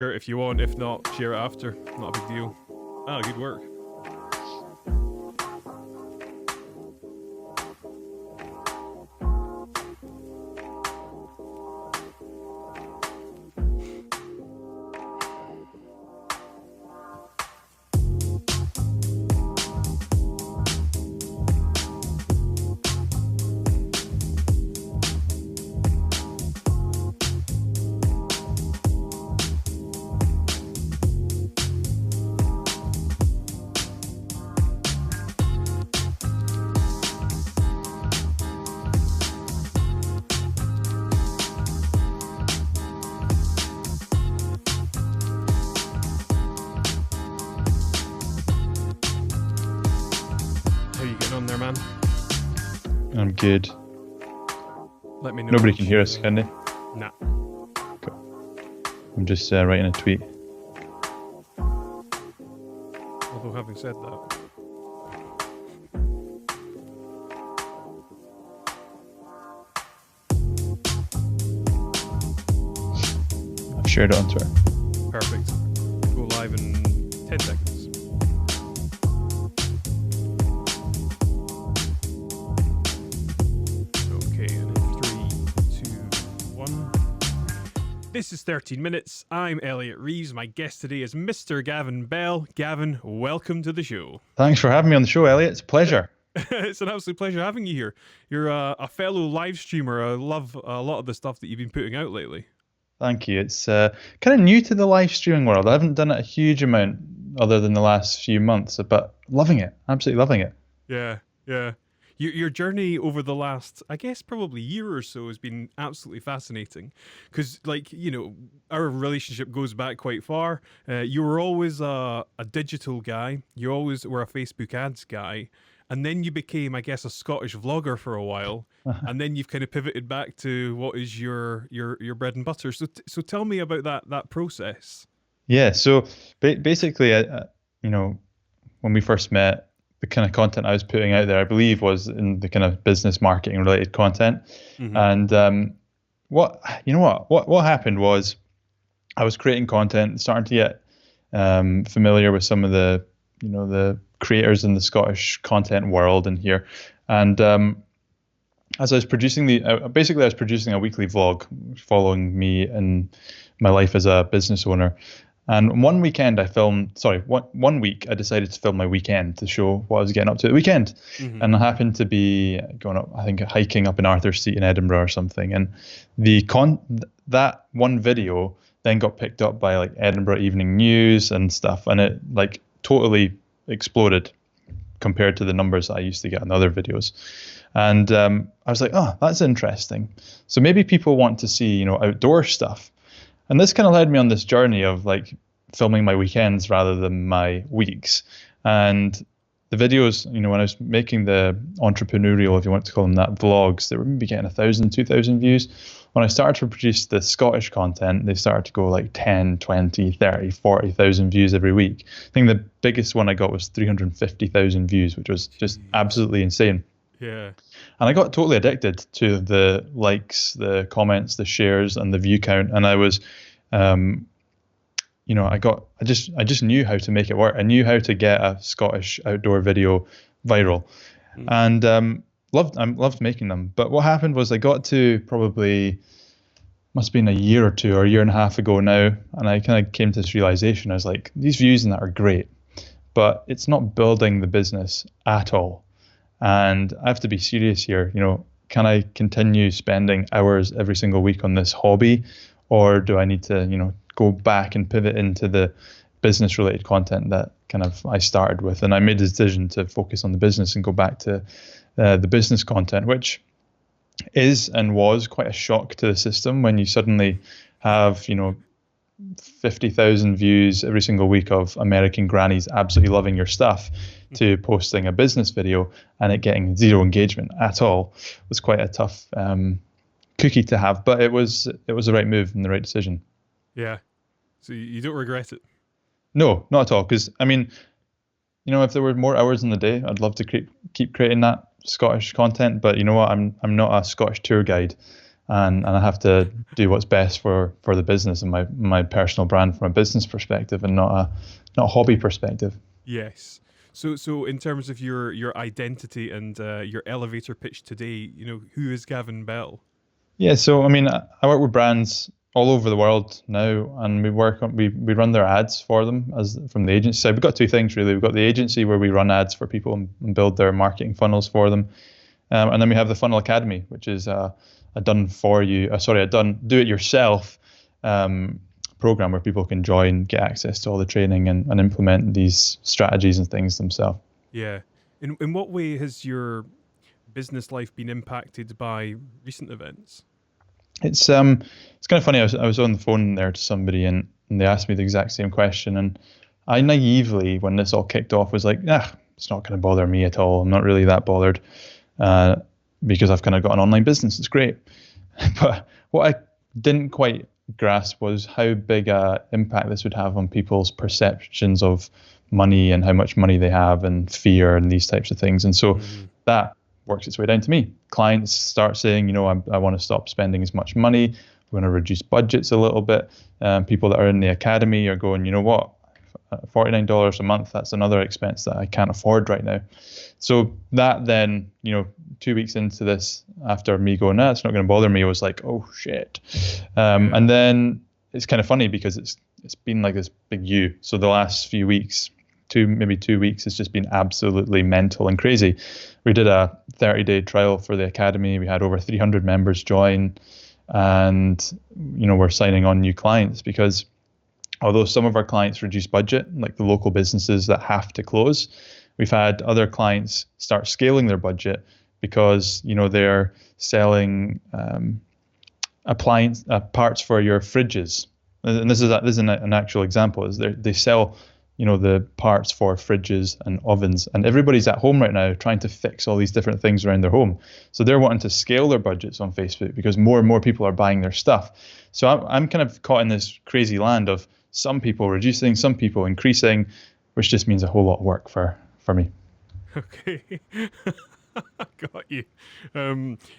if you want. If not, share it after. Not a big deal. Ah, good work. How you getting on there, man? I'm good. Let me know. Nobody can hear us, can they? Nah. Cool. I'm just writing a tweet. Although having said that, I've shared it on Twitter. perfect. Go live in 10 seconds. Okay, and in 3, 2, 1. This is 13 Minutes. I'm Elliot Reeves. My guest today is Mr. Gavin Bell. Gavin, welcome to the show. Thanks for having me on the show, Elliot. It's a pleasure. It's an absolute pleasure having you here. You're a fellow live streamer. I love a lot of the stuff that you've been putting out lately. Thank you. It's kind of new to the live streaming world. I haven't done it a huge amount other than the last few months, but loving it. Absolutely loving it. Yeah, yeah. Your journey over the last, I guess, probably year or so has been absolutely fascinating. Because, like, you know, our relationship goes back quite far. You were always a digital guy. You always were a Facebook ads guy. And then you became, I guess, a Scottish vlogger for a while. And then you've kind of pivoted back to what is your bread and butter. So tell me about that process. Yeah. So basically, you know, when we first met, the kind of content I was putting out there, I believe, was in the kind of business marketing related content. Mm-hmm. And what happened was I was creating content, starting to get familiar with some of the creators in the Scottish content world in here. And as I was producing I was producing a weekly vlog following me and my life as a business owner. And one week I decided to film my weekend to show what I was getting up to at the weekend. Mm-hmm. And I happened to be going up, I think, hiking up in Arthur's Seat in Edinburgh or something. And that one video then got picked up by like Edinburgh Evening News and stuff. And it like totally exploded compared to the numbers I used to get on other videos. And I was like, oh, that's interesting. So maybe people want to see, outdoor stuff. And this kind of led me on this journey of like filming my weekends rather than my weeks. And the videos, when I was making the entrepreneurial, if you want to call them that, vlogs, they were maybe getting 1,000, 2,000 views. When I started to produce the Scottish content, they started to go like 10, 20, 30, 40,000 views every week. I think the biggest one I got was 350,000 views, which was just absolutely insane. Yeah. And I got totally addicted to the likes, the comments, the shares, and the view count. And I was, I just knew how to make it work. I knew how to get a Scottish outdoor video viral, and loved making them. But what happened was I got to probably must have been a year or two or a year and a half ago now, and I kind of came to this realization. I was like, these views and that are great, but it's not building the business at all. And I have to be serious here. Can I continue spending hours every single week on this hobby, or do I need to, go back and pivot into the business related content that kind of I started with? And I made the decision to focus on the business and go back to the business content, which is and was quite a shock to the system when you suddenly have, 50,000 views every single week of American grannies absolutely loving your stuff to posting a business video and it getting zero engagement at all. It was quite a tough cookie to have, but it was the right move and the right decision. Yeah. So you don't regret it? No, not at all. Because if there were more hours in the day, I'd love to keep creating that Scottish content. But you know what? I'm not a Scottish tour guide. and I have to do what's best for the business and my personal brand from a business perspective, and not a hobby perspective. Yes. So in terms of your identity and your elevator pitch today, who is Gavin Bell? Yeah, so I mean, I work with brands all over the world now, and we run their ads for them as from the agency side. We've got two things really. We've got the agency where we run ads for people and build their marketing funnels for them, and then we have the Funnel Academy, which is a done for you, a done do it yourself program where people can join, get access to all the training, and implement these strategies and things themselves. Yeah. In what way has your business life been impacted by recent events? It's kind of funny. I was on the phone there to somebody, and they asked me the exact same question, and I naively, when this all kicked off, was like, it's not going to bother me at all. I'm not really that bothered because I've kind of got an online business. It's great. But what I didn't quite grasp was how big a impact this would have on people's perceptions of money and how much money they have and fear and these types of things. And so that works its way down to me. Clients start saying, I want to stop spending as much money. We're going to reduce budgets a little bit. People that are in the academy are going, you know what, $49 a month, that's another expense that I can't afford right now. So that then, 2 weeks into this, after me going, it's not going to bother me, I was like, oh shit. And then it's kind of funny because it's been like this big U. So the last few weeks, maybe 2 weeks, has just been absolutely mental and crazy. We did a 30-day trial for the academy. We had over 300 members join, and we're signing on new clients because although some of our clients reduce budget, like the local businesses that have to close, we've had other clients start scaling their budget because they're selling appliance parts for your fridges. And this is an actual example. Is they sell the parts for fridges and ovens, and everybody's at home right now trying to fix all these different things around their home. So they're wanting to scale their budgets on Facebook because more and more people are buying their stuff. So I'm kind of caught in this crazy land of some people reducing, some people increasing, which just means a whole lot of work for me. Okay. Got you.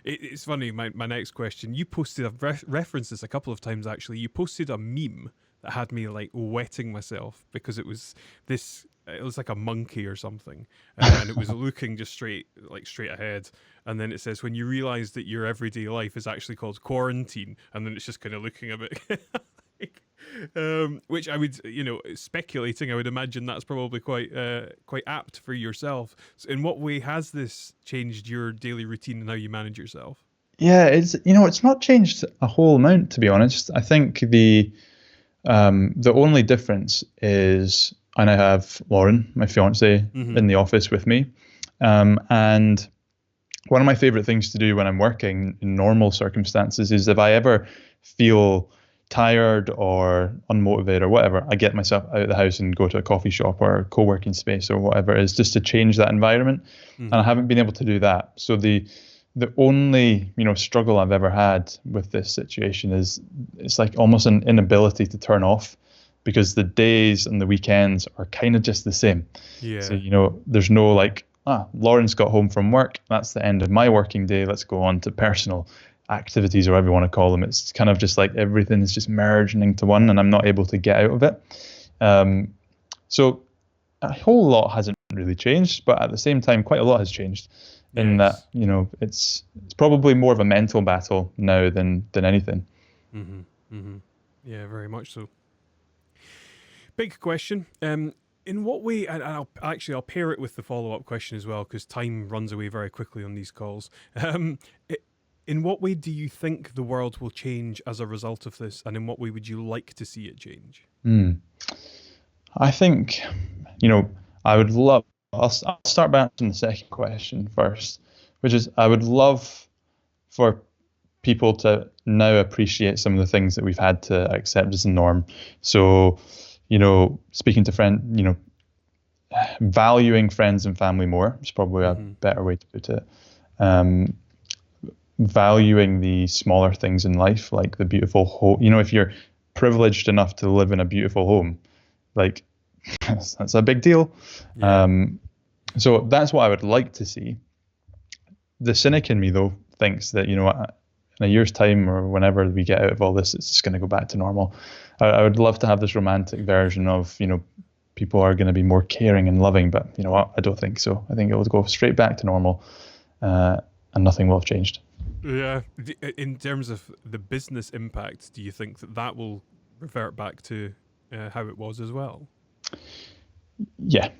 It's funny, my next question. You posted, I've referenced this a couple of times actually. You posted a meme that had me like wetting myself because it was like a monkey or something, and it was looking just straight ahead. And then it says, when you realize that your everyday life is actually called quarantine, and then it's just kind of looking a bit which I would, speculating, I would imagine that's probably quite apt for yourself. So in what way has this changed your daily routine and how you manage yourself? Yeah, it's not changed a whole amount, to be honest. I think the only difference is I now have Lauren, my fiance, in the office with me, and one of my favorite things to do when I'm working in normal circumstances is if I ever feel tired or unmotivated or whatever, I get myself out of the house and go to a coffee shop or a co-working space or whatever it is, just to change that environment. And I haven't been able to do that. So the only struggle I've ever had with this situation is it's like almost an inability to turn off, because the days and the weekends are kind of just the same. Yeah. So there's no like, Lauren's got home from work, that's the end of my working day, let's go on to personal activities or whatever you want to call them. It's kind of just like everything is just merging into one, and I'm not able to get out of it. So a whole lot hasn't really changed, but at the same time, quite a lot has changed. In that, it's probably more of a mental battle now than anything. Yeah, very much so. Big question. In what way, and I'll pair it with the follow-up question as well, because time runs away very quickly on these calls. In what way do you think the world will change as a result of this, and in what way would you like to see it change? I think, I would love, I'll start by answering the second question first, which is I would love for people to now appreciate some of the things that we've had to accept as a norm. So, speaking to friends, valuing friends and family more is probably a better way to put it. Valuing the smaller things in life, like the beautiful home. If you're privileged enough to live in a beautiful home, like that's a big deal. Yeah. So that's what I would like to see. The cynic in me, though, thinks that in a year's time or whenever we get out of all this, it's just going to go back to normal. I would love to have this romantic version of, people are going to be more caring and loving, but you know what? I don't think so. I think it will go straight back to normal, and nothing will have changed. Yeah. In terms of the business impact, do you think that will revert back to how it was as well? Yeah.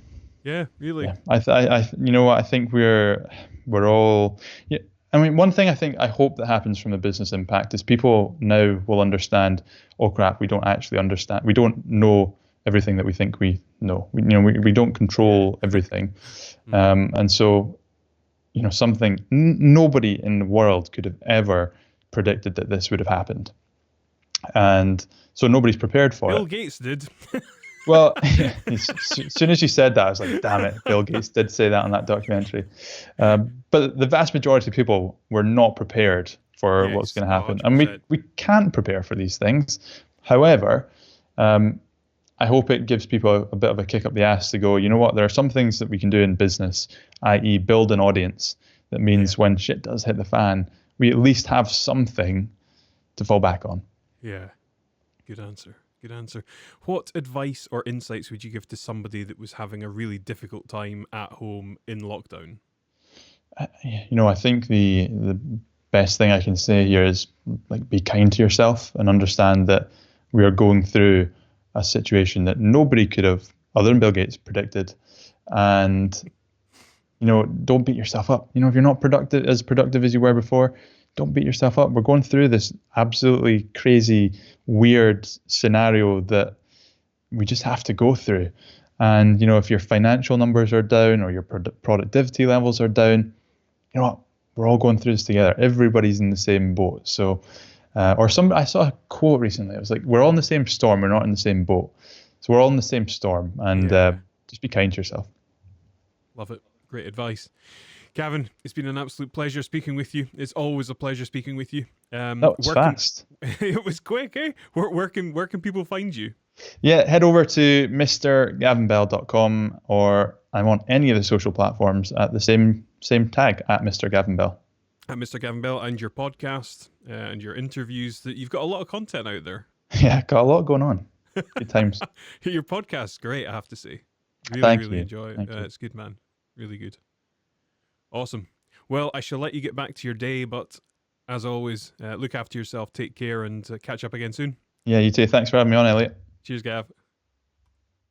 Yeah, really. Yeah, you know what? I think we're all. Yeah, I mean, one thing I hope that happens from the business impact is people now will understand. Oh crap, we don't actually understand. We don't know everything that we think we know. We don't control everything, and so something nobody in the world could have ever predicted that this would have happened, and so nobody's prepared for it. Bill Gates did. Well, as soon as you said that, I was like, damn it, Bill Gates did say that on that documentary. But the vast majority of people were not prepared for what's going to happen. 100%. And we can't prepare for these things. However, I hope it gives people a bit of a kick up the ass to go, you know what, there are some things that we can do in business, i.e. build an audience. That means when shit does hit the fan, we at least have something to fall back on. Yeah, good answer. Good answer. What advice or insights would you give to somebody that was having a really difficult time at home in lockdown? I think the best thing I can say here is be kind to yourself and understand that we are going through a situation that nobody could have, other than Bill Gates, predicted. And don't beat yourself up. If you're not as productive as you were before, don't beat yourself up. We're going through this absolutely crazy, weird scenario that we just have to go through. And, if your financial numbers are down or your productivity levels are down, you know what? We're all going through this together. Everybody's in the same boat. So, I saw a quote recently. It was like, we're all in the same storm. We're not in the same boat. So we're all in the same storm. And just be kind to yourself. Love it. Great advice. Gavin, it's been an absolute pleasure speaking with you. It's always a pleasure speaking with you. That was fast. It was quick, eh? Where can people find you? Yeah, head over to mrgavinbell.com, or I'm on any of the social platforms at the same tag, at Mr. Gavin Bell. At Mr. Gavin Bell, and your podcast and your interviews. That you've got a lot of content out there. Yeah, got a lot going on. Good times. Your podcast's great, I have to say. Thank you. Enjoy it. It's good, man. Really good. Awesome. Well, I shall let you get back to your day, but as always, look after yourself, take care, and catch up again soon. Yeah, you too. Thanks for having me on, Elliot. Cheers, Gav.